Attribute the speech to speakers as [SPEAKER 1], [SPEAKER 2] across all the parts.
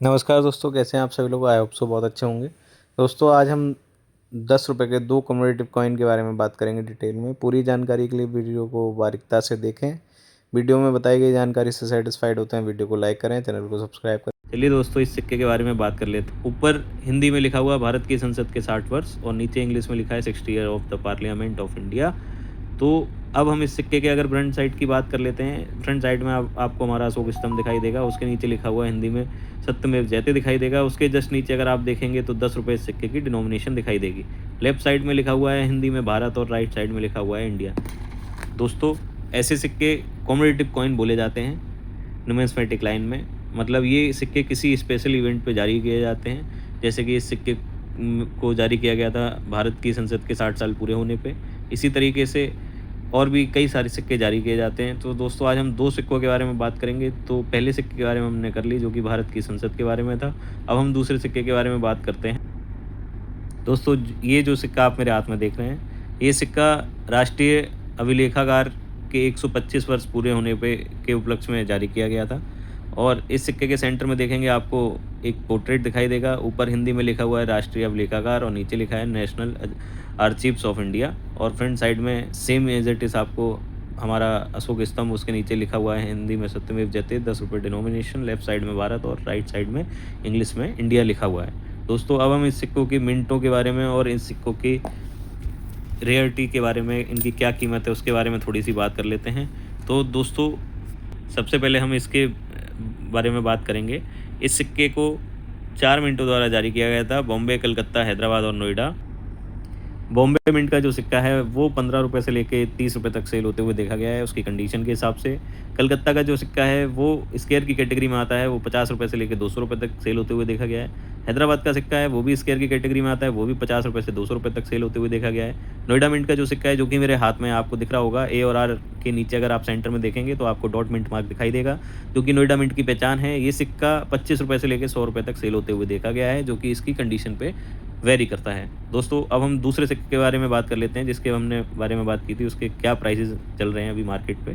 [SPEAKER 1] नमस्कार दोस्तों, कैसे हैं आप सभी लोग। आई होप सो बहुत अच्छे होंगे। दोस्तों आज हम 10 रुपये के 2 कम्युनिटिव कॉइन के बारे में बात करेंगे डिटेल में। पूरी जानकारी के लिए वीडियो को बारीकता से देखें। वीडियो में बताई गई जानकारी से सेटिस्फाइड होते हैं वीडियो को लाइक करें, चैनल को सब्सक्राइब करें। चलिए दोस्तों, इस सिक्के के बारे में बात कर लेते हैं। ऊपर हिंदी में लिखा हुआ भारत की संसद के 60 वर्ष और नीचे इंग्लिश में लिखा है 60 year of the parliament of India. तो अब हम इस सिक्के के अगर फ्रंट साइड की बात कर लेते हैं। फ्रंट साइड में आपको हमारा अशोक स्तंभ दिखाई देगा, उसके नीचे लिखा हुआ हिंदी में सत्यमेव जयते दिखाई देगा। उसके जस्ट नीचे अगर आप देखेंगे तो 10 रुपये इस सिक्के की डिनोमिनेशन दिखाई देगी। लेफ्ट साइड में लिखा हुआ है हिंदी में भारत और राइट साइड में लिखा हुआ है इंडिया। दोस्तों ऐसे सिक्के कॉम्मेमोरेटिव कॉइन बोले जाते हैं न्यूमिस्मेटिक लाइन में। मतलब ये सिक्के किसी स्पेशल इवेंट पे जारी किए जाते हैं। जैसे कि इस सिक्के को जारी किया गया था भारत की संसद के 60 साल पूरे होने पे। इसी तरीके से और भी कई सारे सिक्के जारी किए जाते हैं। तो दोस्तों आज हम 2 सिक्कों के बारे में बात करेंगे। तो पहले सिक्के के बारे में हमने कर ली जो कि भारत की संसद के बारे में था। अब हम दूसरे सिक्के के बारे में बात करते हैं। दोस्तों ये जो सिक्का आप मेरे हाथ में देख रहे हैं, ये सिक्का राष्ट्रीय अभिलेखागार के 125 वर्ष पूरे होने पे के उपलक्ष्य में जारी किया गया था। और इस सिक्के के सेंटर में देखेंगे आपको एक पोर्ट्रेट दिखाई देगा। ऊपर हिंदी में लिखा हुआ है राष्ट्रीय अभिलेखागार और नीचे लिखा है नेशनल आर्चीव्स ऑफ इंडिया। और फ्रंट साइड में सेम एज इट इज़ आपको हमारा अशोक स्तंभ, उसके नीचे लिखा हुआ है हिंदी में सत्यमेव जयते 10 रुपये डिनोमिनेशन। लेफ्ट साइड में भारत और राइट साइड में इंग्लिश में इंडिया लिखा हुआ है। दोस्तों अब हम इस सिक्कों की मिनटों के बारे में और इन सिक्कों की रेयरिटी के बारे में, इनकी क्या कीमत है उसके बारे में थोड़ी सी बात कर लेते हैं। तो दोस्तों सबसे पहले हम इसके बारे में बात करेंगे। इस सिक्के को 4 मिंटों द्वारा जारी किया गया था बॉम्बे, कलकत्ता, हैदराबाद और नोएडा। बॉम्बे मिंट का जो सिक्का है वो 15 रुपये से लेके 30 रुपये तक सेल होते हुए देखा गया है उसकी कंडीशन के हिसाब से। कलकत्ता का जो सिक्का है वो स्क्वायर की कैटेगरी में आता है, वो 50 रुपये से लेके 200 रुपये तक सेल होते हुए देखा गया है। हैदराबाद का सिक्का है वो भी स्क्वायर की कैटेगरी में आता है, वो भी 50 रुपये से 200 रुपये तक सेल होते हुए देखा गया है। नोएडा मिंट का जो सिक्का है जो कि मेरे हाथ में आपको दिख रहा होगा, ए और आर के नीचे अगर आप सेंटर में देखेंगे तो आपको डॉट मिंट मार्क दिखाई देगा, जो कि नोएडा मिंट की पहचान है। ये सिक्का 25 रुपये से लेकर 100 रुपये तक सेल होते हुए देखा गया है, जो कि इसकी कंडीशन पे वेरी करता है। दोस्तों अब हम दूसरे सिक्के के बारे में बात कर लेते हैं जिसके हमने बारे में बात की थी, उसके क्या प्राइसेस चल रहे हैं अभी मार्केट पे।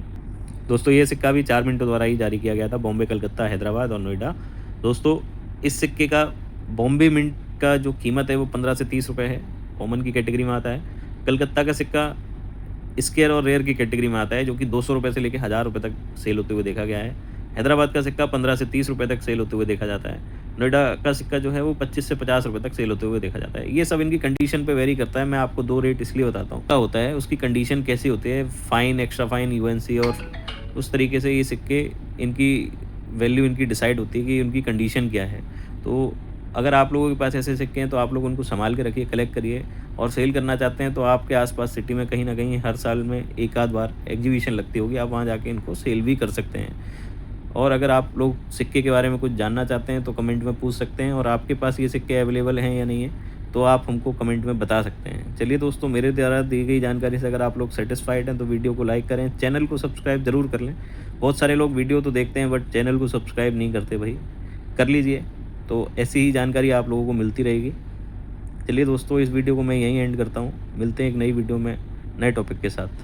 [SPEAKER 1] दोस्तों ये सिक्का भी 4 मिनटों द्वारा ही जारी किया गया था, बॉम्बे, कलकत्ता, हैदराबाद और नोएडा। दोस्तों इस सिक्के का बॉम्बे मिंट का जो कीमत है वो 15 से 30 रुपये है, कॉमन की कैटेगरी में आता है। कलकत्ता का सिक्का स्केयर और रेयर की कैटेगरी में आता है, जो कि 200 रुपये से लेकर 1000 रुपये तक सेल होते हुए देखा गया है। हैदराबाद का सिक्का 15 से 30 रुपये तक सेल होते हुए देखा जाता है। नोएडा का सिक्का जो है वो 25 से 50 रुपये तक सेल होते हुए देखा जाता है। ये सब इनकी कंडीशन पे वेरी करता है। मैं आपको 2 रेट इसलिए बताता हूँ, क्या होता है उसकी कंडीशन कैसी होती है, फाइन, एक्स्ट्रा फाइन, यूएनसी, और उस तरीके से ये सिक्के इनकी वैल्यू इनकी डिसाइड होती है कि उनकी कंडीशन क्या है। तो अगर आप लोगों के पास ऐसे सिक्के हैं तो आप लोग उनको संभाल के रखिए, कलेक्ट करिए। और सेल करना चाहते हैं तो आपके आसपास सिटी में कहीं ना कहीं हर साल में एक आध बार एग्जीबिशन लगती होगी, आप वहाँ जाके इनको सेल भी कर सकते हैं। और अगर आप लोग सिक्के के बारे में कुछ जानना चाहते हैं तो कमेंट में पूछ सकते हैं, और आपके पास ये सिक्के अवेलेबल हैं या नहीं है तो आप हमको कमेंट में बता सकते हैं। चलिए दोस्तों, मेरे द्वारा दी गई जानकारी से अगर आप लोग सेटिस्फाइड हैं तो वीडियो को लाइक करें, चैनल को सब्सक्राइब ज़रूर कर लें। बहुत सारे लोग वीडियो तो देखते हैं बट चैनल को सब्सक्राइब नहीं करते, भाई कर लीजिए। तो ऐसी ही जानकारी आप लोगों को मिलती रहेगी। चलिए दोस्तों, इस वीडियो को मैं यहीं एंड करता हूँ। मिलते हैं एक नई वीडियो में नए टॉपिक के साथ।